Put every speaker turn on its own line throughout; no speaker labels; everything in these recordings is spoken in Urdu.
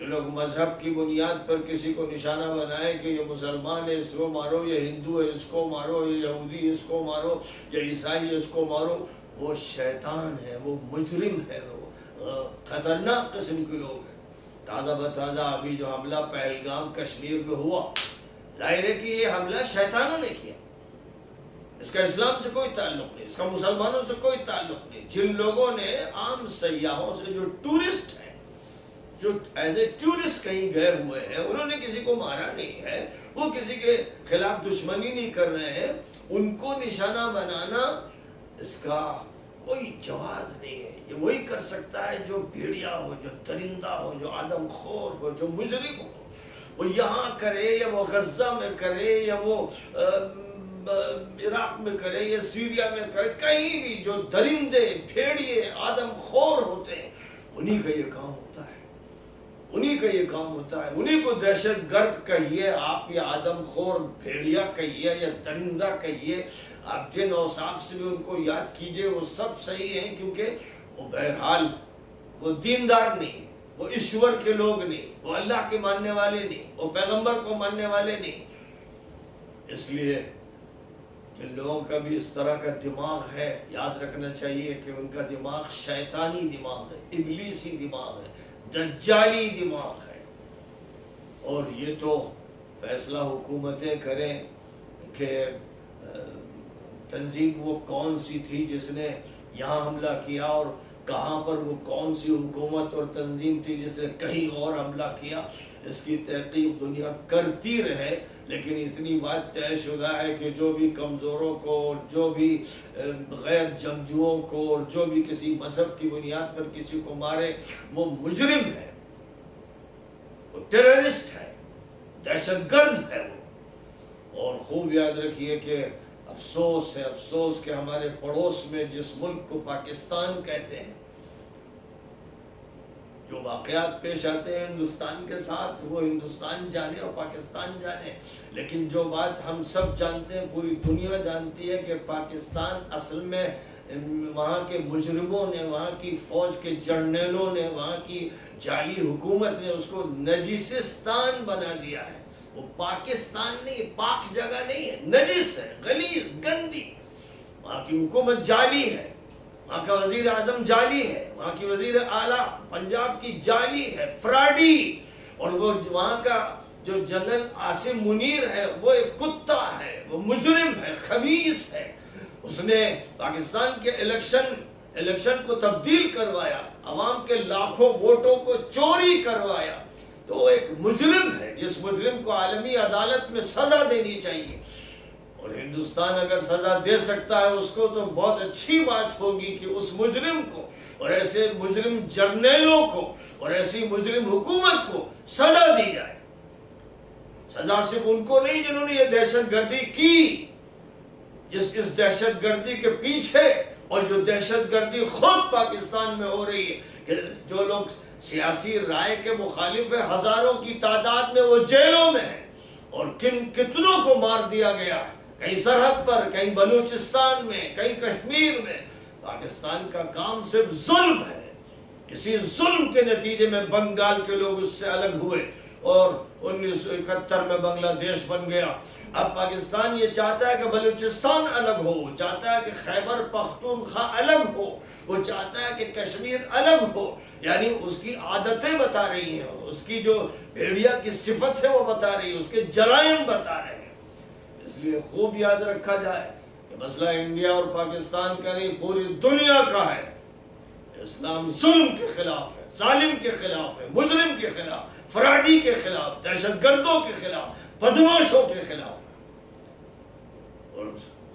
لوگ مذہب کی بنیاد پر کسی کو نشانہ بنائیں کہ یہ مسلمان ہے اس کو مارو، یہ ہندو ہے اس کو مارو، یہ یہودی اس کو مارو، یہ عیسائی اس کو مارو، وہ شیطان ہے، وہ مجرم ہے، وہ خطرناک قسم کے لوگ ہیں۔ تازہ بتازہ ابھی جو حملہ پہلگام کشمیر میں ہوا، ظاہر ہے کہ یہ حملہ شیطانوں نے کیا، اس کا اسلام سے کوئی تعلق نہیں، اس کا مسلمانوں سے کوئی تعلق نہیں۔ جن لوگوں نے عام سیاحوں سے، جو ٹورسٹ ہیں، جو ایز اے ٹورسٹ کہیں گئے ہوئے ہیں، انہوں نے کسی کو مارا نہیں ہے، وہ کسی کے خلاف دشمنی نہیں کر رہے ہیں، ان کو نشانہ بنانا اس کا کوئی جواز نہیں ہے۔ یہ وہی کر سکتا ہے جو بھیڑیا ہو، جو درندہ ہو، جو آدم خور ہو، جو مجرم ہو، وہ یہاں کرے یا وہ غزہ میں کرے یا وہ عراق میں کرے یا سیریا میں کرے، کہیں بھی جو درندے بھیڑیے آدم خور ہوتے ہیں، انہی کا یہ کام ہوتا ہے، انہی کا یہ کام ہوتا ہے۔ انہی کو دہشت گرد کہیے آپ، یا آدم خور بھیڑیا کہیے یا درندہ کہیے، آپ جن اوصاف سے بھی ان کو یاد کیجئے، وہ سب صحیح ہیں، کیونکہ وہ بہرحال وہ دیندار نہیں، وہ ایشور کے لوگ نہیں، وہ اللہ کے ماننے والے نہیں، وہ پیغمبر کو ماننے والے نہیں۔ اس لیے جن لوگوں کا بھی اس طرح کا دماغ ہے، یاد رکھنا چاہیے کہ ان کا دماغ شیطانی دماغ ہے، ابلیسی دماغ ہے، دجالی دماغ ہے۔ اور یہ تو فیصلہ حکومتیں کریں کہ تنظیم وہ کون سی تھی جس نے یہاں حملہ کیا، اور کہاں پر وہ کون سی حکومت اور تنظیم تھی جس نے کہیں اور حملہ کیا، اس کی تحقیق دنیا کرتی رہے۔ لیکن اتنی بات طے شدہ ہے کہ جو بھی کمزوروں کو، جو بھی غیر جنگجوؤں کو، اور جو بھی کسی مذہب کی بنیاد پر کسی کو مارے، وہ مجرم ہے، وہ ٹیررسٹ ہے، دہشت گرد ہے وہ۔ اور خوب یاد رکھیے کہ افسوس ہے، افسوس کہ ہمارے پڑوس میں جس ملک کو پاکستان کہتے ہیں، جو واقعات پیش آتے ہیں ہندوستان کے ساتھ، وہ ہندوستان جانے اور پاکستان جانے، لیکن جو بات ہم سب جانتے ہیں، پوری دنیا جانتی ہے کہ پاکستان اصل میں وہاں کے مجرموں نے، وہاں کی فوج کے جرنیلوں نے، وہاں کی جعلی حکومت نے اس کو نجسستان بنا دیا ہے۔ وہ پاکستان نہیں، پاک جگہ نہیں ہے، نجس ہے، غلیظ، گندی۔ وہاں کی حکومت جعلی ہے، وہاں کا وزیر اعظم جعلی ہے، وہاں کی وزیر اعلیٰ پنجاب کی جعلی ہے، فراڈی۔ اور وہ وہاں کا جو جنرل عاصم منیر ہے، وہ ایک کتا ہے، وہ مجرم ہے، خبیث ہے۔ اس نے پاکستان کے الیکشن کو تبدیل کروایا، عوام کے لاکھوں ووٹوں کو چوری کروایا۔ تو وہ ایک مجرم ہے، جس مجرم کو عالمی عدالت میں سزا دینی چاہیے۔ اور ہندوستان اگر سزا دے سکتا ہے اس کو، تو بہت اچھی بات ہوگی کہ اس مجرم کو اور ایسے مجرم جرنیلوں کو اور ایسی مجرم حکومت کو سزا دی جائے۔ سزا صرف ان کو نہیں جنہوں نے یہ دہشت گردی کی، اس دہشت گردی کے پیچھے، اور جو دہشت گردی خود پاکستان میں ہو رہی ہے، کہ جو لوگ سیاسی رائے کے مخالف ہیں، ہزاروں کی تعداد میں وہ جیلوں میں ہیں، اور کتنوں کو مار دیا گیا ہے، کہیں سرحد پر، کہیں بلوچستان میں، کہیں کشمیر میں۔ پاکستان کا کام صرف ظلم ہے۔ اسی ظلم کے نتیجے میں بنگال کے لوگ اس سے الگ ہوئے، اور 1971 میں بنگلہ دیش بن گیا۔ اب پاکستان یہ چاہتا ہے کہ بلوچستان الگ ہو، وہ چاہتا ہے کہ خیبر پختونخوا الگ ہو، وہ چاہتا ہے کہ کشمیر الگ ہو۔ یعنی اس کی عادتیں بتا رہی ہیں، اس کی جو بھیڑیا کی صفت ہے وہ بتا رہی ہے، اس کے جرائم بتا رہے ہیں۔ اس لیے خوب یاد رکھا جائے کہ مسئلہ انڈیا اور پاکستان کا نہیں، پوری دنیا کا ہے۔ اسلام ظلم کے خلاف ہے، ظالم کے خلاف ہے، مجرم کے خلاف، فراڈی کے خلاف، دہشت گردوں کے خلاف، بدماشوں کے خلاف۔ اور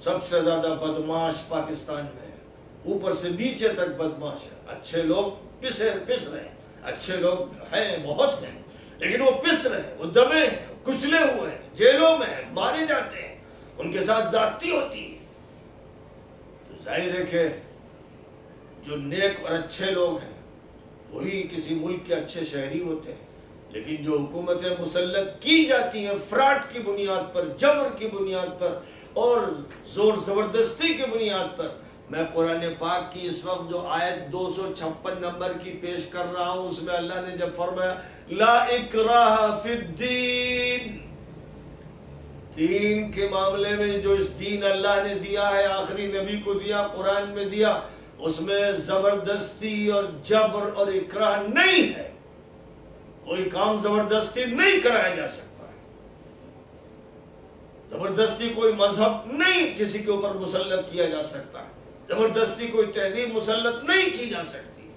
سب سے زیادہ بدماش پاکستان میں ہے، اوپر سے نیچے تک بدماش ہے۔ اچھے لوگ پس رہے ہیں، اچھے لوگ ہیں، بہت ہیں، لیکن وہ پس رہے ہیں، وہ دبے ہیں، کچلے ہوئے ہیں، جیلوں میں ہیں، مارے جاتے ہیں، ان کے ساتھ زیادتی ہوتی ہے۔ تو ظاہر ہے کہ جو نیک اور اچھے لوگ ہیں وہی کسی ملک کے اچھے شہری ہوتے ہیں، لیکن جو حکومتیں مسلط کی جاتی ہیں فراڈ کی بنیاد پر، جبر کی بنیاد پر اور زور زبردستی کی بنیاد پر، میں قرآن پاک کی اس وقت جو آیت 256 نمبر کی پیش کر رہا ہوں، اس میں اللہ نے جب فرمایا لا اکراہ فی الدین، دین کے معاملے میں جو اس دین اللہ نے دیا ہے، آخری نبی کو دیا، قرآن میں دیا، اس میں زبردستی اور جبر اور اکراہ نہیں ہے، کوئی کام زبردستی نہیں کرایا جا سکتا، زبردستی کوئی مذہب نہیں کسی کے اوپر مسلط کیا جا سکتا، زبردستی کوئی تہذیب مسلط نہیں کی جا سکتی،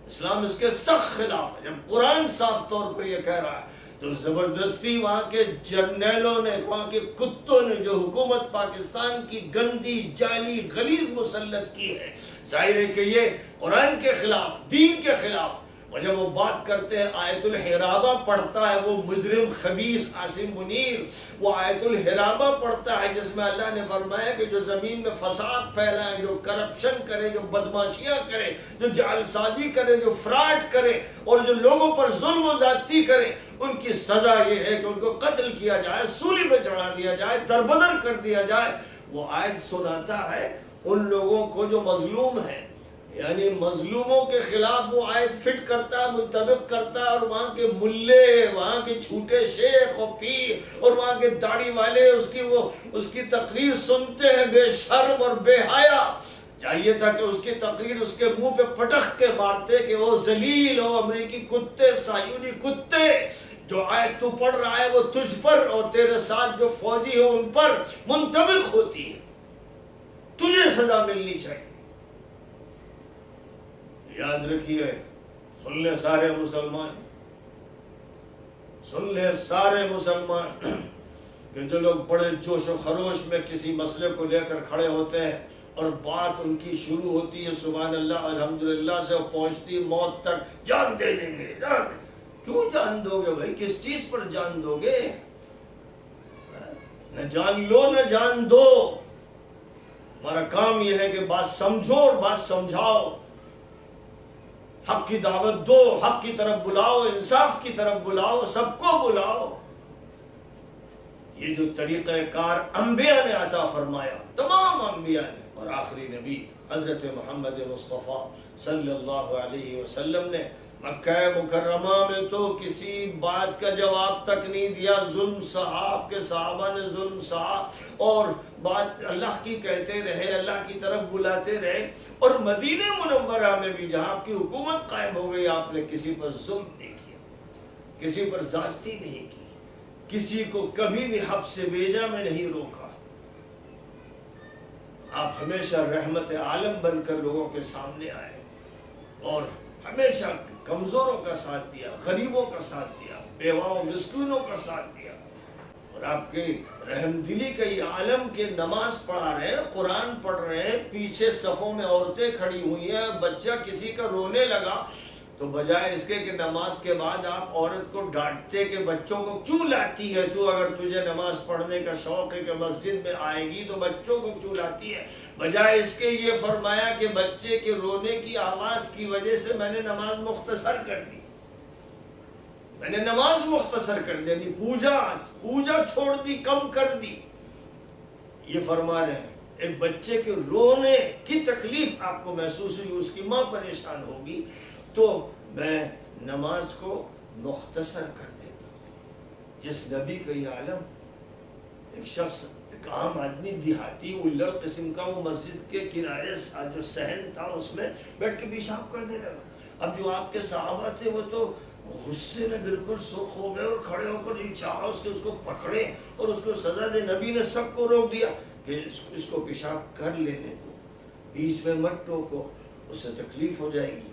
اسلام اس کے سخت خلاف ہے۔ جب قرآن صاف طور پر یہ کہہ رہا ہے تو زبردستی وہاں کے جرنیلوں نے، وہاں کے کتوں نے جو حکومت پاکستان کی گندی جعلی غلیظ مسلط کی ہے، ظاہر ہے کہ یہ قرآن کے خلاف، دین کے خلاف۔ اور جب وہ بات کرتے ہیں آیت الحرابہ پڑھتا ہے وہ مجرم خبیث عاصم منیر، وہ آیت الحرابہ پڑھتا ہے جس میں اللہ نے فرمایا کہ جو زمین میں فساد پھیلائے، جو کرپشن کرے، جو بدماشیاں کرے، جو جعل سازی کرے، جو فراڈ کرے اور جو لوگوں پر ظلم و زیادتی کرے، ان کی سزا یہ ہے کہ ان کو قتل کیا جائے، سولی پہ چڑھا دیا جائے، دربدر کر دیا جائے۔ وہ آیت سناتا ہے ان لوگوں کو جو مظلوم ہیں، یعنی مظلوموں کے خلاف وہ آیت فٹ کرتا ہے، منطبق کرتا ہے، اور وہاں کے ملے، وہاں کے چھوٹے شیخ و پیر اور وہاں کے داڑھی والے اس کی تقریر سنتے ہیں بے شرم اور بے حیا۔ چاہیے تھا کہ اس کی تقریر اس کے منہ پہ پٹخ کے مارتے کہ او ذلیل، او امریکی کتے، صہیونی کتے، جو آیت تو پڑھ رہا ہے وہ تجھ پر اور تیرے ساتھ جو فوجی ہو ان پر منطبق ہوتی ہے، تجھے سزا ملنی چاہیے۔ یاد رکھیے، سن لے سارے مسلمان، سن لے سارے مسلمان کہ جو لوگ بڑے جوش و خروش میں کسی مسئلے کو لے کر کھڑے ہوتے ہیں اور بات ان کی شروع ہوتی ہے سبحان اللہ الحمدللہ سے اور پہنچتی موت تک، جان دے دیں گے، کیوں جان دو گے بھائی؟ کس چیز پر جان دو گے؟ نہ جان لو نہ جان دو، ہمارا کام یہ ہے کہ بات سمجھو اور بات سمجھاؤ، حق کی دعوت دو، حق کی طرف بلاؤ، انصاف کی طرف بلاؤ، سب کو بلاؤ۔ یہ جو طریقہ کار انبیاء نے عطا فرمایا، تمام انبیاء نے، اور آخری نبی حضرت محمد مصطفیٰ صلی اللہ علیہ وسلم نے مکہ مکرمہ میں تو کسی بات کا جواب تک نہیں دیا، ظلم سہا، آپ کے صحابہ نے ظلم سہا اور بات اللہ کی کہتے رہے، اللہ کی طرف بلاتے رہے، اور مدینہ منورہ میں بھی جہاں آپ کی حکومت قائم ہو گئی، آپ نے کسی پر ظلم نہیں کیا، کسی پر زیادتی نہیں کی، کسی کو کبھی بھی حبس بیجا میں نہیں روکا، آپ ہمیشہ رحمت عالم بن کر لوگوں کے سامنے آئے اور ہمیشہ کمزوروں کا ساتھ دیا، غریبوں کا ساتھ دیا، بیواؤں مسکینوں کا ساتھ دیا، اور آپ کے رحم دلی کا یہ عالم کہ نماز پڑھا رہے ہیں، قرآن پڑھ رہے ہیں، پیچھے صفوں میں عورتیں کھڑی ہوئی ہیں، بچہ کسی کا رونے لگا تو بجائے اس کے کہ نماز کے بعد آپ عورت کو ڈانٹتے کہ بچوں کو کیوں لاتی ہے تو، اگر تجھے نماز پڑھنے کا شوق ہے کہ مسجد میں آئے گی تو بچوں کو کیوں لاتی ہے، بجائے اس کے یہ فرمایا کہ بچے کے رونے کی آواز کی وجہ سے میں نے نماز مختصر کر دی، میں نے نماز مختصر کر دی، یعنی پوجا چھوڑ دی، کم کر دی۔ یہ فرما رہے ہیں ایک بچے کے رونے کی تکلیف آپ کو محسوس ہوئی، اس کی ماں پریشان ہوگی تو میں نماز کو مختصر کر دیتا ہوں۔ جس نبی کا یہ عالم، ایک شخص، ایک عام آدمی دیہاتی الڑ قسم کا، وہ مسجد کے کنارے جو صحن تھا اس میں بیٹھ کے پیشاب کر دے لگا۔ اب جو آپ کے صحابہ تھے وہ تو غصے میں بالکل سرخ ہو گئے اور کھڑے ہو کر یہ چاہا اس کو پکڑے اور اس کو سزا دے۔ نبی نے سب کو روک دیا کہ اس کو پیشاب کر لینے دو، بیچ میں مت ٹوکو، اس سے تکلیف ہو جائے گی،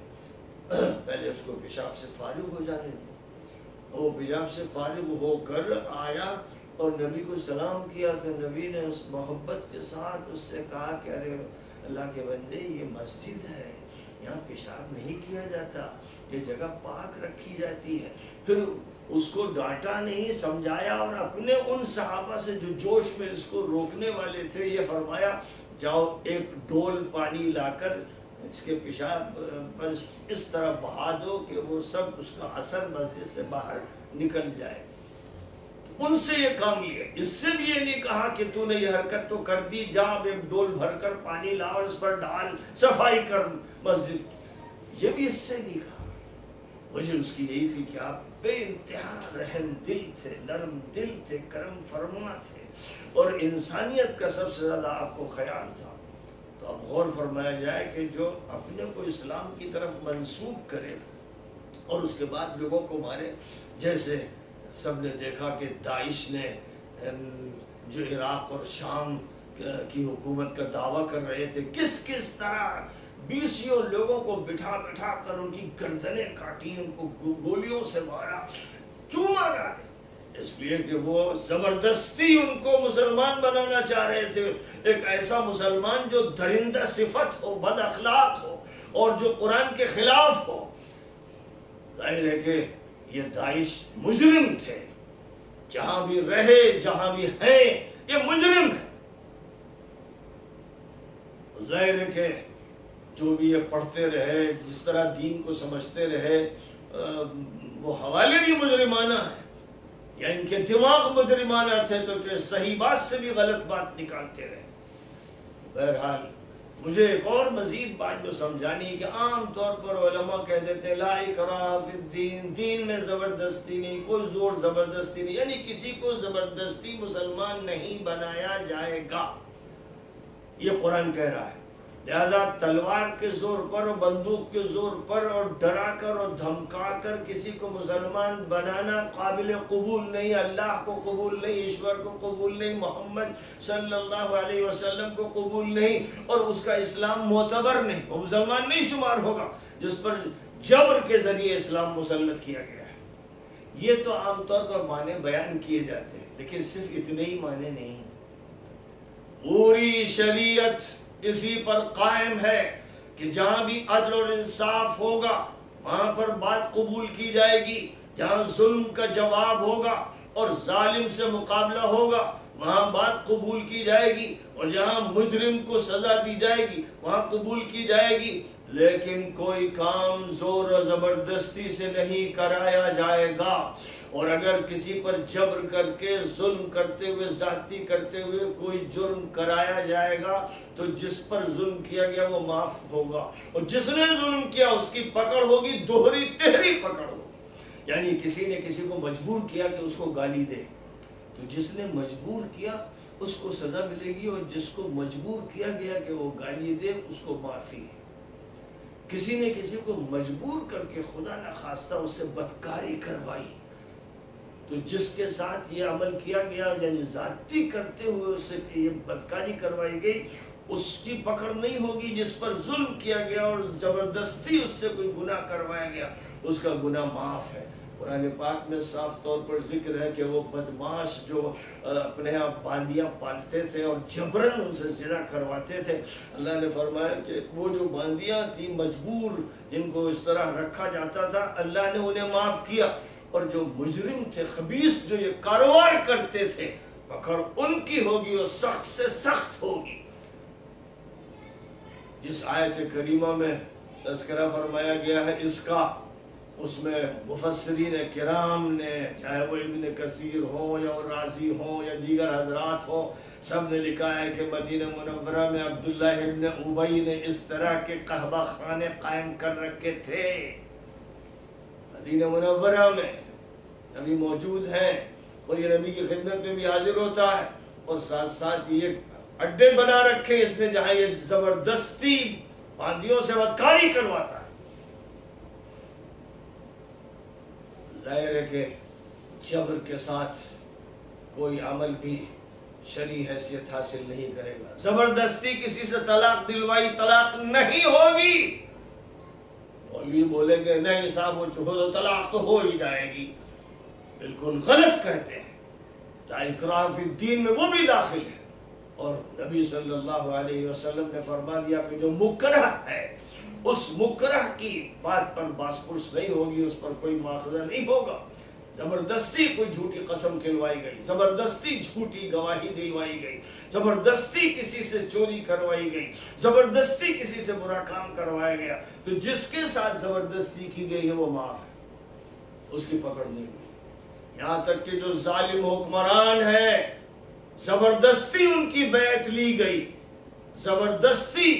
پہلے اس کو پیشاب سے فارغ ہو جانے دو۔ وہ پیشاب سے فارغ ہو کر آیا اور نبی کو سلام کیا تو نبی نے اس محبت کے ساتھ اس سے کہا کہ ارے اللہ کے بندے، یہ مسجد ہے، یہاں پیشاب نہیں کیا جاتا، یہ جگہ پاک رکھی جاتی ہے۔ پھر اس کو ڈانٹا نہیں، سمجھایا، اور اپنے ان صحابہ سے جو جوش میں اس کو روکنے والے تھے یہ فرمایا جاؤ ایک ڈول پانی لا کر اس کے پیشاب پر اس طرح بہا دو کہ وہ سب اس کا اثر مسجد سے باہر نکل جائے۔ ان سے یہ کام لیا. اس سے بھی یہ نہیں کہا کہ تو نے یہ حرکت تو کر دی، جا اب ایک ڈول بھر کر پانی لا اور اس پر ڈال، صفائی کر مسجد. یہ بھی اس سے نہیں کہا. وجہ اس کی یہی تھی کہ آپ بے انتہا رحم دل تھے، نرم دل تھے، کرم فرما تھے، اور انسانیت کا سب سے زیادہ آپ کو خیال تھا. تو اب غور فرمایا جائے کہ جو اپنے کو اسلام کی طرف منسوب کرے اور اس کے بعد لوگوں کو مارے، جیسے سب نے دیکھا کہ داعش نے جو عراق اور شام کی حکومت کا دعویٰ کر رہے تھے، کس طرح 20 لوگوں کو بٹھا کر ان کی گردنیں کاٹی، ان کو گولیوں سے مارا، کیوں مارا؟ اس لیے کہ وہ زبردستی ان کو مسلمان بنانا چاہ رہے تھے، ایک ایسا مسلمان جو درندہ صفت ہو، بد اخلاق ہو اور جو قرآن کے خلاف ہو. ظاہر ہے کہ یہ داعش مجرم تھے، جہاں بھی رہے، جہاں بھی ہیں، یہ مجرم ہے. ظاہر ہے کہ جو بھی یہ پڑھتے رہے، جس طرح دین کو سمجھتے رہے، وہ حوالے بھی مجرمانہ ہیں، یا ان کے دماغ مجرمانہ تھے تو کہ صحیح بات سے بھی غلط بات نکالتے رہے. بہرحال مجھے ایک اور مزید بات جو سمجھانی ہے کہ عام طور پر علماء کہہ دیتے ہیں لا اکراہ فی الدین، دین میں زبردستی نہیں، کوئی زور زبردستی نہیں، یعنی کسی کو زبردستی مسلمان نہیں بنایا جائے گا، یہ قرآن کہہ رہا ہے. لہذا تلوار کے زور پر اور بندوق کے زور پر اور ڈرا کر اور دھمکا کر کسی کو مسلمان بنانا قابل قبول نہیں، اللہ کو قبول نہیں، ایشور کو قبول نہیں، محمد صلی اللہ علیہ وسلم کو قبول نہیں، اور اس کا اسلام معتبر نہیں. وہ مسلمان نہیں شمار ہوگا جس پر جبر کے ذریعے اسلام مسلط کیا گیا ہے. یہ تو عام طور پر معنی بیان کیے جاتے ہیں، لیکن صرف اتنے ہی معنی نہیں. پوری شریعت اسی پر قائم ہے کہ جہاں بھی عدل اور انصاف ہوگا وہاں پر بات قبول کی جائے گی، جہاں ظلم کا جواب ہوگا اور ظالم سے مقابلہ ہوگا وہاں بات قبول کی جائے گی، اور جہاں مجرم کو سزا دی جائے گی وہاں قبول کی جائے گی. لیکن کوئی کام زور و زبردستی سے نہیں کرایا جائے گا، اور اگر کسی پر جبر کر کے ظلم کرتے ہوئے زیادتی کرتے ہوئے کوئی جرم کرایا جائے گا تو جس پر ظلم کیا گیا وہ معاف ہوگا، اور جس نے ظلم کیا اس کی پکڑ ہوگی، دوہری تہری پکڑ ہوگی. یعنی کسی نے کسی کو مجبور کیا کہ اس کو گالی دے، تو جس نے مجبور کیا اس کو سزا ملے گی، اور جس کو مجبور کیا گیا کہ وہ گالی دے اس کو معافی ہے. کسی نے کسی کو مجبور کر کے خدا نخواستہ اس سے بدکاری کروائی تو جس کے ساتھ یہ عمل کیا گیا، یعنی زیادتی کرتے ہوئے اس سے یہ بدکاری کروائی گئی، اس کی پکڑ نہیں ہوگی. جس پر ظلم کیا گیا اور زبردستی اس سے کوئی گناہ کروایا گیا اس کا گناہ معاف ہے. قرآن پاک میں صاف طور پر ذکر ہے کہ وہ بدماش جو اپنے آپ باندیاں پالتے تھے اور جبرن ان سے زنا کرواتے تھے، اللہ نے فرمایا کہ وہ جو باندیاں تھیں مجبور جن کو اس طرح رکھا جاتا تھا، اللہ نے انہیں معاف کیا، اور جو مجرم تھے، خبیث جو یہ کاروبار کرتے تھے، پکڑ ان کی ہوگی اور سخت سے سخت ہوگی. جس آیت کریمہ میں تذکرہ فرمایا گیا ہے اس کا، اس میں مفسرین کرام نے، چاہے وہ ابن کثیر ہوں یا رازی ہوں یا دیگر حضرات ہوں، سب نے لکھا ہے کہ مدینہ منورہ میں عبداللہ ابن ابی نے اس طرح کے قہبہ خانے قائم کر رکھے تھے. مدینہ منورہ میں نبی موجود ہیں اور یہ نبی کی خدمت میں بھی حاضر ہوتا ہے، اور ساتھ ساتھ یہ اڈے بنا رکھے اس نے جہاں یہ زبردستی باندیوں سے بدکاری کرواتا ہے. ظاہر ہے کہ جبر کے ساتھ کوئی عمل بھی شرعی حیثیت حاصل نہیں کرے گا. زبردستی کسی سے طلاق دلوائی طلاق نہیں ہوگی. مولوی بولیں گے نہیں صاحب وہ تو طلاق تو ہو ہی جائے گی، بالکل غلط کہتے ہیں. لا اکراہ فی الدین میں وہ بھی داخل ہے، اور نبی صلی اللہ علیہ وسلم نے فرما دیا کہ جو مکرہ ہے اس مکرہ کی بات پر باس پرس نہیں ہوگی، اس پر کوئی مواخذہ نہیں ہوگا. زبردستی کوئی جھوٹی قسم کھلوائی گئی، زبردستی جھوٹی گواہی دلوائی گئی، زبردستی کسی سے چوری کروائی گئی، زبردستی کسی سے برا کام کروایا گیا، تو جس کے ساتھ زبردستی کی گئی ہے وہ معاف ہے، اس کی پکڑ نہیں ہوگی. یہاں تک کہ جو ظالم حکمران ہے زبردستی ان کی بیعت لی گئی، زبردستی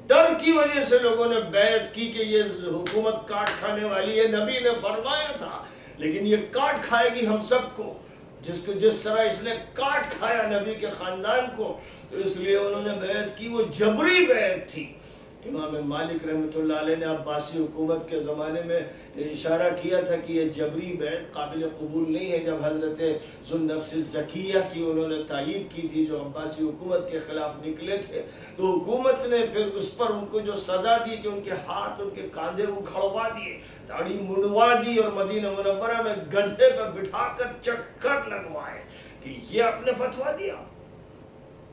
ڈر کی وجہ سے لوگوں نے بیعت کی کہ یہ حکومت کاٹ کھانے والی ہے۔ نبی نے فرمایا تھا لیکن یہ کاٹ کھائے گی ہم سب کو، جس طرح اس نے کاٹ کھایا نبی کے خاندان کو، تو اس لیے انہوں نے بیعت کی، وہ جبری بیعت تھی۔ امام مالک رحمۃ اللہ علیہ نے عباسی حکومت کے زمانے میں اشارہ کیا تھا کہ یہ جبری بیعت قابل قبول نہیں ہے۔ جب حضرت ذو النفس الزکیہ کی انہوں نے تائید کی تھی، جو عباسی حکومت کے خلاف نکلے تھے، تو حکومت نے پھر اس پر ان کو جو سزا دی کہ ان کے ہاتھ، ان کے کاندھے اکھڑوا دیے، داڑھی منڈوا دی، اور مدینہ منورہ میں گدھے پر بٹھا کر چکر لگوائے کہ یہ آپ نے فتویٰ دیا۔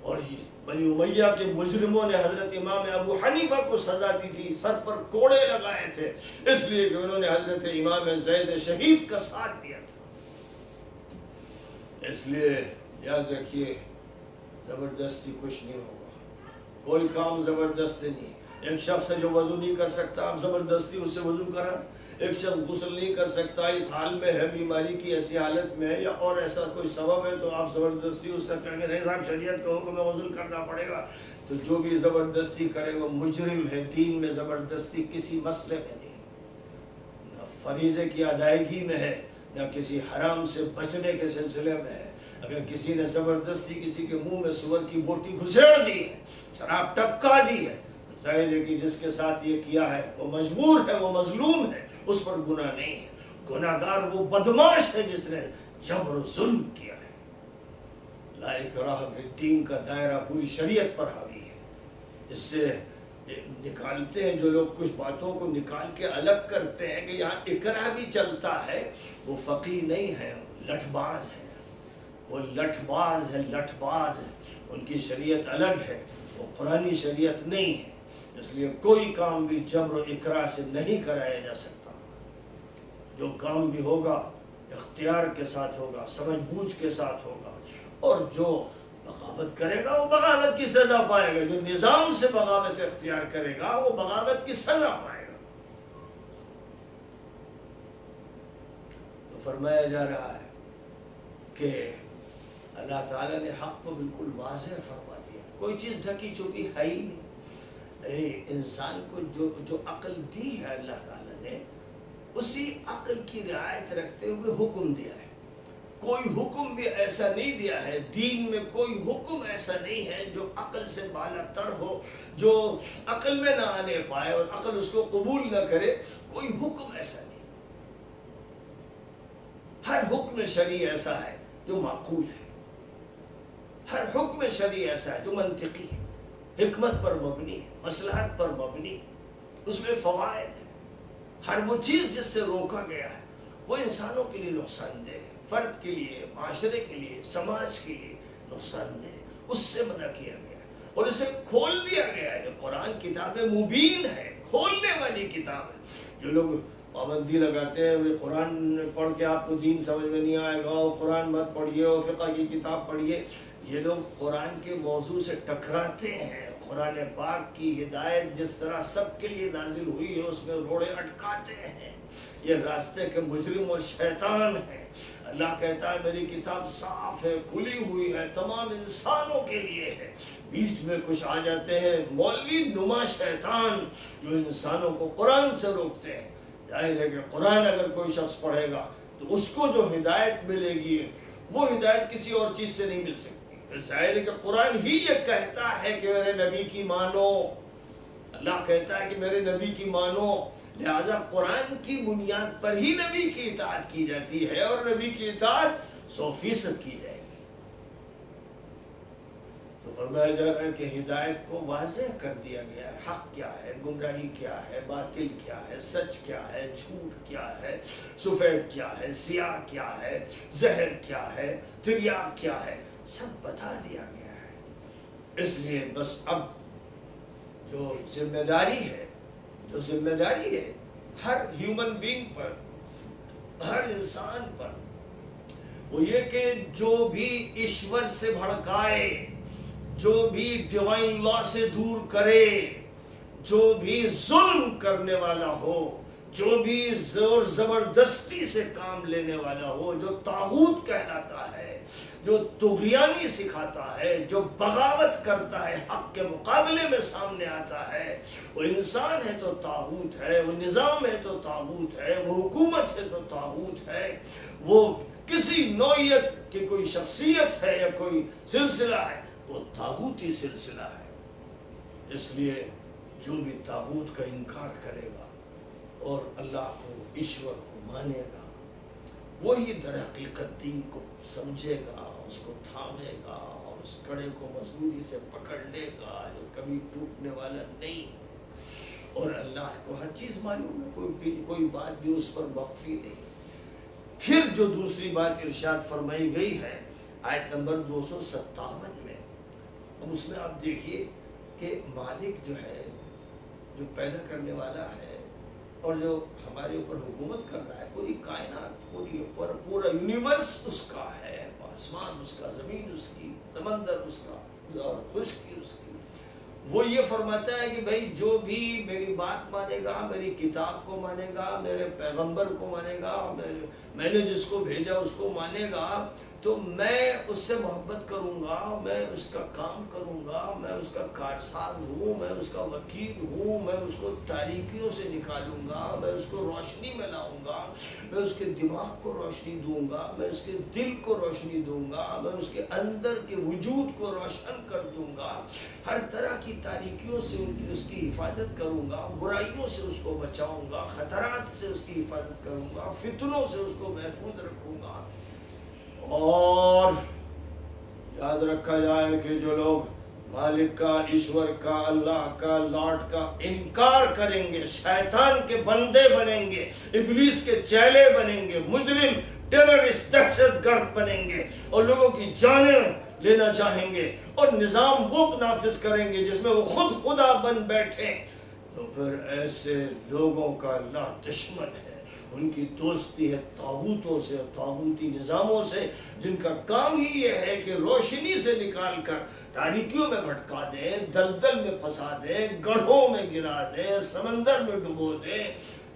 اور بنی امیہ کے مجرموں نے حضرت امام ابو حنیفہ کو سزا دی تھی، سر پر کوڑے لگائے تھے، اس لیے کہ انہوں نے حضرت امام زید شہید کا ساتھ دیا تھا۔ اس لیے یاد رکھیے زبردستی کچھ نہیں ہوگا، کوئی کام زبردستی نہیں۔ ایک شخص ہے جو وضو نہیں کر سکتا، آپ زبردستی اس سے وضو کرا۔ ایک شخص غسل نہیں کر سکتا، اس حال میں ہے، بیماری کی ایسی حالت میں ہے، یا اور ایسا کوئی سبب ہے، تو آپ زبردستی اس سے کہیں گے نہیں صاحب شریعت کا حکم ہے غسل کرنا پڑے گا۔ تو جو بھی زبردستی کرے وہ مجرم ہے۔ دین میں زبردستی کسی مسئلے میں نہیں، نہ فریضے کی ادائیگی میں ہے، نہ کسی حرام سے بچنے کے سلسلے میں ہے۔ اگر کسی نے زبردستی کسی کے منہ میں سور کی بوٹی گھسیڑ دی ہے، شراب ٹپکا دی ہے، ظاہر ہے کہ جس کے ساتھ یہ کیا ہے وہ مجبور ہے، وہ مظلوم ہے، اس پر گناہ نہیں ہے۔ گناہگار وہ بدماش ہے جس نے جبر و ظلم کیا ہے۔ لا اکراہ فی الدین کا دائرہ پوری شریعت پر حاوی ہے۔ اس سے نکالتے ہیں جو لوگ کچھ باتوں کو نکال کے الگ کرتے ہیں کہ یہاں اکراہ بھی چلتا ہے، وہ فقیہ نہیں ہے، لٹھ باز ہے، وہ لٹھ باز ہے، لٹھ باز ہے، ان کی شریعت الگ ہے، وہ قرآنی شریعت نہیں ہے۔ اس لیے کوئی کام بھی جبر و اکراہ سے نہیں کرایا جا سکتا۔ جو کام بھی ہوگا اختیار کے ساتھ ہوگا، سمجھ بوجھ کے ساتھ ہوگا، اور جو بغاوت کرے گا وہ بغاوت کی سزا پائے گا، جو نظام سے بغاوت اختیار کرے گا وہ بغاوت کی سزا پائے گا۔ تو فرمایا جا رہا ہے کہ اللہ تعالیٰ نے حق کو بالکل واضح فرما دیا، کوئی چیز ڈھکی چھپی ہے ہی نہیں۔ انسان کو جو عقل دی ہے اللہ تعالیٰ نے، اسی عقل کی رعایت رکھتے ہوئے حکم دیا ہے۔ کوئی حکم بھی ایسا نہیں دیا ہے، دین میں کوئی حکم ایسا نہیں ہے جو عقل سے بالا تر ہو، جو عقل میں نہ آنے پائے اور عقل اس کو قبول نہ کرے، کوئی حکم ایسا نہیں۔ ہر حکم شرعی ایسا ہے جو معقول ہے، ہر حکم شرعی ایسا ہے جو منطقی ہے، حکمت پر مبنی ہے، مصلحت پر مبنی ہے، اس میں فوائد ہے۔ ہر وہ چیز جس سے روکا گیا ہے وہ انسانوں کے لیے نقصان دہ ہے، فرد کے لیے، معاشرے کے لیے، سماج کے لیے نقصان دہ ہے، اس سے منع کیا گیا ہے اور اسے کھول دیا گیا ہے۔ قرآن کتاب مبین ہے، کھولنے والی کتاب ہے۔ جو لوگ پابندی لگاتے ہیں وہ قرآن پڑھ کے آپ کو دین سمجھ میں نہیں آئے گا، اور قرآن مت پڑھیے اور فقہ کی کتاب پڑھیے، یہ لوگ قرآن کے موضوع سے ٹکراتے ہیں۔ قرآن پاک کی ہدایت جس طرح سب کے لیے نازل ہوئی ہے اس میں روڑے اٹکاتے ہیں۔ یہ راستے کے مجرم اور شیطان ہیں۔ اللہ کہتا ہے میری کتاب صاف ہے، کھلی ہوئی ہے، تمام انسانوں کے لیے ہے۔ بیچ میں کچھ آ جاتے ہیں مولوی نما شیطان جو انسانوں کو قرآن سے روکتے ہیں۔ ظاہر ہے کہ قرآن اگر کوئی شخص پڑھے گا تو اس کو جو ہدایت ملے گی وہ ہدایت کسی اور چیز سے نہیں مل سکتی۔ ظاہر ہے کہ قرآن ہی یہ کہتا ہے کہ میرے نبی کی مانو، اللہ کہتا ہے کہ میرے نبی کی مانو، لہذا قرآن کی بنیاد پر ہی نبی کی اطاعت کی جاتی ہے، اور نبی کی اطاعت 100% کی جائے گی۔ تو فرمایا جا رہا ہے کہ ہدایت کو واضح کر دیا گیا ہے، حق کیا ہے، گمراہی کیا ہے، باطل کیا ہے، سچ کیا ہے، جھوٹ کیا ہے، سفید کیا ہے، سیاہ کیا ہے، زہر کیا ہے، تریاق کیا ہے، سب بتا دیا گیا ہے۔ اس لیے بس اب جو ذمہ داری ہے ہر ہیومن بینگ پر، ہر انسان پر، وہ یہ کہ جو بھی ایشور سے بھڑکائے، جو بھی ڈیوائن لا سے دور کرے، جو بھی ظلم کرنے والا ہو، جو بھی زور زبردستی سے کام لینے والا ہو، جو طاغوت کہلاتا ہے، جو طغیانی سکھاتا ہے، جو بغاوت کرتا ہے، حق کے مقابلے میں سامنے آتا ہے، وہ انسان ہے تو طاغوت ہے، وہ نظام ہے تو طاغوت ہے، وہ حکومت ہے تو طاغوت ہے، وہ کسی نوعیت کی کوئی شخصیت ہے یا کوئی سلسلہ ہے، وہ طاغوتی سلسلہ ہے۔ اس لیے جو بھی طاغوت کا انکار کرے گا اور اللہ کو، ایشور کو مانے گا، وہی در حقیقت دین کو سمجھے گا، اس کو تھامے گا اور اس کڑے کو مضبوطی سے پکڑ لے گا جو کبھی ٹوٹنے والا نہیں ہے۔ اور اللہ کو ہر چیز معلوم ہے، کوئی بات بھی اس پر مخفی نہیں۔ پھر جو دوسری بات ارشاد فرمائی گئی ہے آیت نمبر 257 میں، اب اس میں آپ دیکھیے کہ مالک جو ہے، جو پیدا کرنے والا ہے اور جو ہمارے اوپر حکومت کر رہا ہے، پوری کائنات، پورا یونیورس اس کا ہے، آسمان اس کا، زمین اس کی، سمندر اس کا اور خشکی اس کی۔ وہ یہ فرماتا ہے کہ بھائی جو بھی میری بات مانے گا، میری کتاب کو مانے گا، میرے پیغمبر کو مانے گا، میں نے جس کو بھیجا اس کو مانے گا، تو میں اس سے محبت کروں گا، میں اس کا کام کروں گا، میں اس کا کارساز ہوں، میں اس کا وکیل ہوں، میں اس کو تاریکیوں سے نکالوں گا، میں اس کو روشنی میں لاؤں گا، میں اس کے دماغ کو روشنی دوں گا، میں اس کے دل کو روشنی دوں گا، میں اس کے اندر کے وجود کو روشن کر دوں گا، ہر طرح کی تاریکیوں سے اس کی حفاظت کروں گا، برائیوں سے اس کو بچاؤں گا، خطرات سے اس کی حفاظت کروں گا، فتنوں سے اس کو محفوظ رکھوں گا۔ اور یاد رکھا جائے کہ جو لوگ مالک کا، ایشور کا، اللہ کا، لاٹ کا انکار کریں گے، شیطان کے بندے بنیں گے، ابلیس کے چیلے بنیں گے، مجرم، ٹیررسٹ، دہشت گرد بنیں گے اور لوگوں کی جانیں لینا چاہیں گے اور نظام وہ نافذ کریں گے جس میں وہ خود خدا بن بیٹھے، تو پھر ایسے لوگوں کا اللہ دشمن ہے۔ ان کی دوستی ہے طاغوتوں سے، طاغوتی نظاموں سے، جن کا کام ہی یہ ہے کہ روشنی سے نکال کر تاریکیوں میں بھٹکا دیں، دلدل میں پھنسا دیں، گڑھوں میں گرا دیں، سمندر میں ڈبو دیں،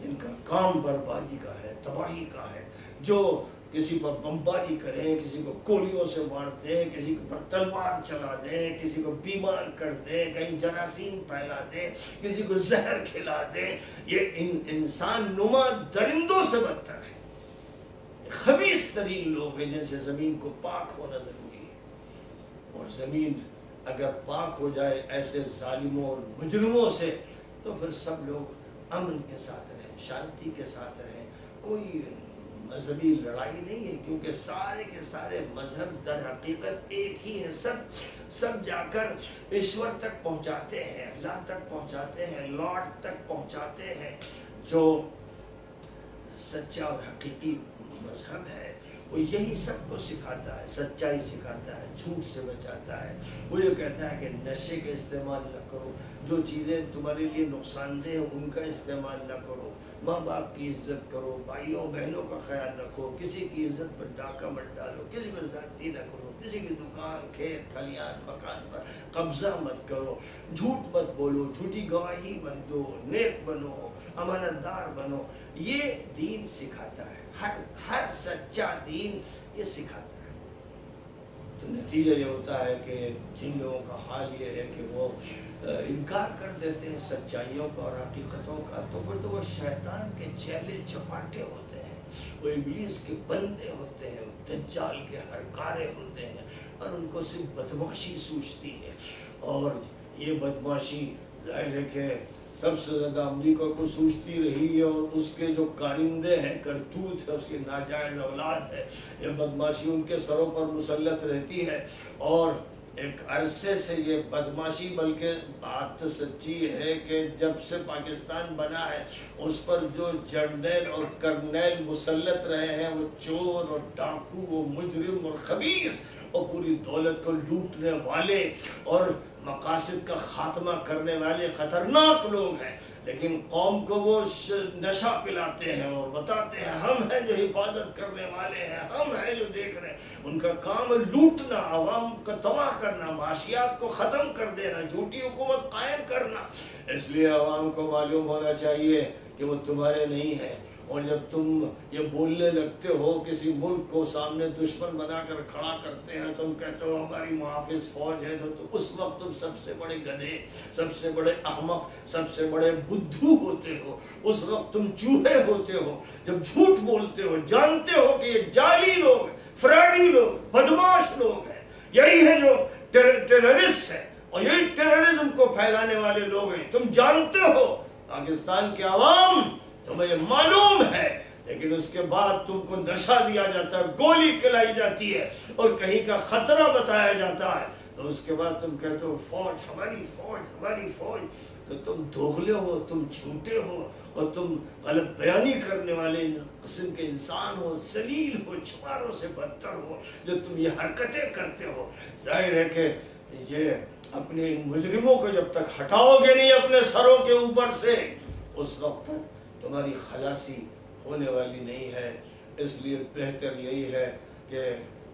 جن کا کام بربادی کا ہے، تباہی کا ہے، جو کسی پر بمباری کریں، کسی کو گولیوں سے مار دیں، کسی پر تلوار چلا دیں، کسی کو بیمار کر دیں، کہیں جراثیم پھیلا دیں، کسی کو زہر کھلا دیں، یہ انسان نما درندوں سے بدتر ہے۔ خبیث ترین لوگ ہیں جن سے زمین کو پاک ہونا ضروری ہے، اور زمین اگر پاک ہو جائے ایسے ظالموں اور مجرموں سے، تو پھر سب لوگ امن کے ساتھ رہیں، شانتی کے ساتھ رہیں، کوئی مذہبی لڑائی نہیں ہے، کیونکہ سارے کے سارے مذہب در حقیقت ایک ہی ہے، سب جا کر ایشور تک پہنچاتے ہیں، اللہ تک پہنچاتے ہیں، لاٹ تک پہنچاتے ہیں۔ جو سچا اور حقیقی مذہب ہے وہ یہی سب کو سکھاتا ہے، سچائی سکھاتا ہے، جھوٹ سے بچاتا ہے۔ وہ یہ کہتا ہے کہ نشے کا استعمال نہ کرو، جو چیزیں تمہارے لیے نقصان دہ ہیں ان کا استعمال نہ کرو، ماں باپ کی عزت کرو، بھائیوں بہنوں کا خیال رکھو، کسی کی عزت پر ڈاکہ مت ڈالو، کسی پر زیادتی نہ کرو، کسی کی دکان، کھیت، کھلیان، مکان پر قبضہ مت کرو، جھوٹ مت بولو، جھوٹی گواہی مت دو، نیک بنو، امانت دار بنو۔ یہ دین سکھاتا ہے، ہر سچا دین یہ سکھاتا ہے۔ تو نتیجہ یہ ہوتا ہے کہ جن لوگوں کا حال یہ ہے کہ وہ انکار کر دیتے ہیں سچائیوں کا اور حقیقتوں کا، تو پھر تو وہ شیطان کے چیلے چپاٹے ہوتے ہیں، وہ ابلیس کے بندے ہوتے ہیں، دجال کے ہرکارے ہوتے ہیں، اور ان کو صرف بدماشی سوچتی ہے۔ اور یہ بدماشی ظاہر ہے کہ سب سے زیادہ امریکہ کو سوچتی رہی ہے، اور اس کے جو کارندے ہیں، کرتوت ہے، اس کی ناجائز اولاد ہے، یہ بدماشی ان کے سروں پر مسلط رہتی ہے۔ اور ایک عرصے سے یہ بدماشی، بلکہ بات تو سچی ہے کہ جب سے پاکستان بنا ہے اس پر جو جرنیل اور کرنیل مسلط رہے ہیں، وہ چور اور ڈاکو، وہ مجرم اور خبیث اور پوری دولت کو لوٹنے والے اور مقاصد کا خاتمہ کرنے والے خطرناک لوگ ہیں، لیکن قوم کو وہ نشہ پلاتے ہیں اور بتاتے ہیں ہم ہیں جو حفاظت کرنے والے ہیں، ہم ہیں جو دیکھ رہے ہیں۔ ان کا کام ہے لوٹنا، عوام کا تباہ کرنا، معاشیات کو ختم کر دینا، جھوٹی حکومت قائم کرنا۔ اس لیے عوام کو معلوم ہونا چاہیے کہ وہ تمہارے نہیں ہیں، اور جب تم یہ بولنے لگتے ہو، کسی ملک کو سامنے دشمن بنا کر کھڑا کرتے ہیں، تم کہتے ہو ہماری محافظ فوج ہے، تو اس وقت تم سب سے بڑے گدھے، سب سے بڑے احمق، سب سے بڑے بدھو ہوتے ہو، اس وقت تم چوہے ہوتے ہو جب جھوٹ بولتے ہو، جانتے ہو کہ یہ جعلی لوگ، فراڈی لوگ، بدماش لوگ ہیں، یہی ہے جو ٹیررسٹ ہے، اور یہی ٹیررزم کو پھیلانے والے لوگ ہیں، تم جانتے ہو۔ پاکستان کے عوام تمہیں یہ معلوم ہے، لیکن اس کے بعد تم کو نشہ دیا جاتا ہے، گولی کھلائی جاتی ہے، اور کہیں کا خطرہ بتایا جاتا ہے، تو اس کے بعد تم کہتے ہو فوج، ہماری فوج، ہماری فوج۔ تو تم دوغلے ہو، تم جھوٹے ہو، اور تم غلط بیانی کرنے والے قسم کے انسان ہو، ذلیل ہو، چماروں سے بدتر ہو، جو تم یہ حرکتیں کرتے ہو۔ ظاہر ہے کہ یہ اپنے مجرموں کو جب تک ہٹاؤ گے نہیں اپنے سروں کے اوپر سے، اس وقت تک تمہاری خلاصی ہونے والی نہیں ہے۔ اس لیے بہتر یہی ہے کہ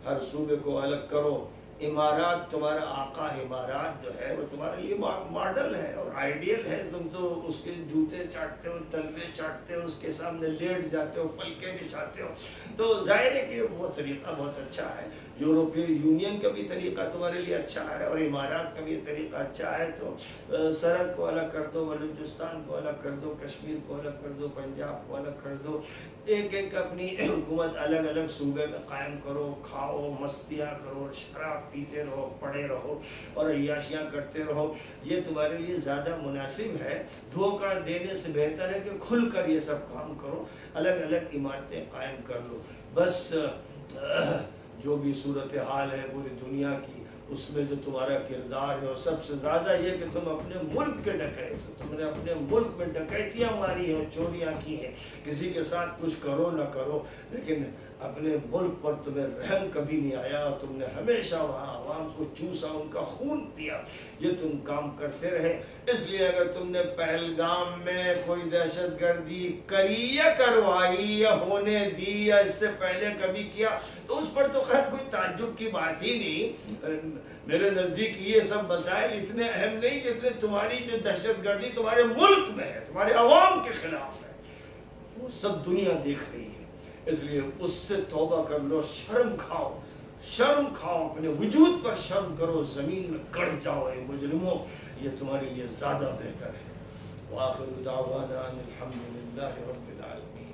ہر صوبے کو الگ کرو۔ امارات، تمہارا آقا امارات جو ہے وہ تمہارے لیے ماڈل ہے اور آئیڈیل ہے، تم تو اس کے جوتے چاٹتے ہو، تلوے چاٹتے ہو، اس کے سامنے لیٹ جاتے ہو، پلکیں بچھاتے ہو، تو ظاہر ہے کہ وہ طریقہ بہت اچھا ہے۔ یورپی یونین کا بھی طریقہ تمہارے لیے اچھا ہے، اور امارات کا بھی طریقہ اچھا ہے، تو سرحد کو الگ کر دو، بلوچستان کو الگ کر دو، کشمیر کو الگ کر دو، پنجاب کو الگ کر دو، ایک ایک اپنی حکومت الگ الگ صوبے میں قائم کرو، کھاؤ، مستیاں کرو، شراب پیتے رہو، پڑے رہو اور عیاشیاں کرتے رہو، یہ تمہارے لیے زیادہ مناسب ہے۔ دھوکہ دینے سے بہتر ہے کہ کھل کر یہ سب کام کرو، الگ الگ عمارتیں قائم کر لو۔ بس جو بھی صورتحال ہے پوری دنیا کی، اس میں جو تمہارا کردار ہے، اور سب سے زیادہ یہ کہ تم اپنے ملک کے ڈکیت ہو، تم نے اپنے ملک میں ڈکیتیاں ماری ہیں، چوریاں کی ہیں، کسی کے ساتھ کچھ کرو نہ کرو، لیکن اپنے ملک پر تمہیں رحم کبھی نہیں آیا، اور تم نے ہمیشہ وہاں عوام کو چوسا، ان کا خون پیا، یہ تم کام کرتے رہے۔ اس لیے اگر تم نے پہلگام میں کوئی دہشت گردی کری یا کروائی یا ہونے دی یا اس سے پہلے کبھی کیا، تو اس پر تو خیر کوئی تعجب کی بات ہی نہیں۔ میرے نزدیک یہ سب مسائل اتنے اہم نہیں جتنے تمہاری جو دہشت گردی تمہارے ملک میں ہے، تمہارے عوام کے خلاف ہے، وہ سب دنیا دیکھ رہی ہے۔ اس لیے اس سے توبہ کر لو، شرم کھاؤ، شرم کھاؤ، اپنے وجود پر شرم کرو، زمین میں گڑ جاؤ اے مجرموں، یہ تمہارے لیے زیادہ بہتر ہے۔ وآخر دعوانا ان الحمد للہ رب العالمین۔